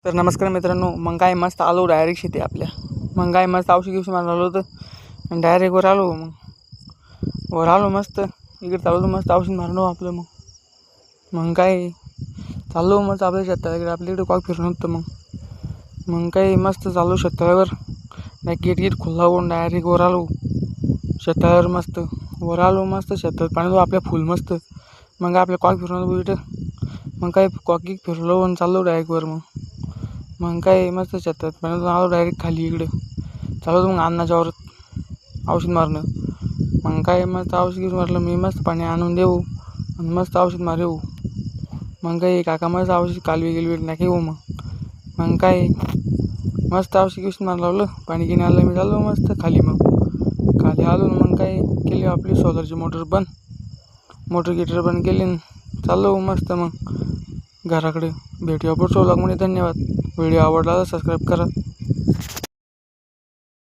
तर नमस्कार मित्रांनो, मग काय मस्त आलो डायरेक्ट शेती आपल्या. मग काय मस्त औषध घेऊन मारलं आलो होतं आणि डायरेक्ट वर आलो. मग वर आलो मस्त इकडे चाललो मस्त औषध मारलो आपलं. मग काय चाललो मस्त आपल्या शेताकडे, आपल्या इकडे कॉक फिरून होतं. मग काय मस्त चाललो शेतावर, गेट खुल्ला होऊन डायरेक्ट वर आलो शेतावर. मस्त वर आलो, मस्त शेतात पाणी आपल्या फुल मस्त. मग आपल्या कॉक फिरून आलो इथं. मग काय कॉकी फिरलो आणि चाललो डायरेक्ट वर. मग काय मस्त शेतात पाणी आलो डायरेक्ट खाली इकडे चालू. मग अन्नाच्या वावरात औषध मारणं. मग काय मस्त औषध घेऊन मारलं मी, मस्त पाणी आणून देऊ आणि मस्त औषध मारेऊ. मग काही काका मस्त औषध कालवी गेली नाही येऊ. मग काय मस्त औषध घेऊन मारलं लावलं, पाणी घेऊन आलं मी, चाललो मस्त खाली. मग खाली आलो. मग काय केली आपली सोलरची मोटर बंद, मोटर गिटर बंद केली, चाललो मस्त मग घराकडे. भेटूया पुढच्या व्लॉगमध्ये. धन्यवाद. व्हिडिओ आवडला तर सबस्क्राईब करा.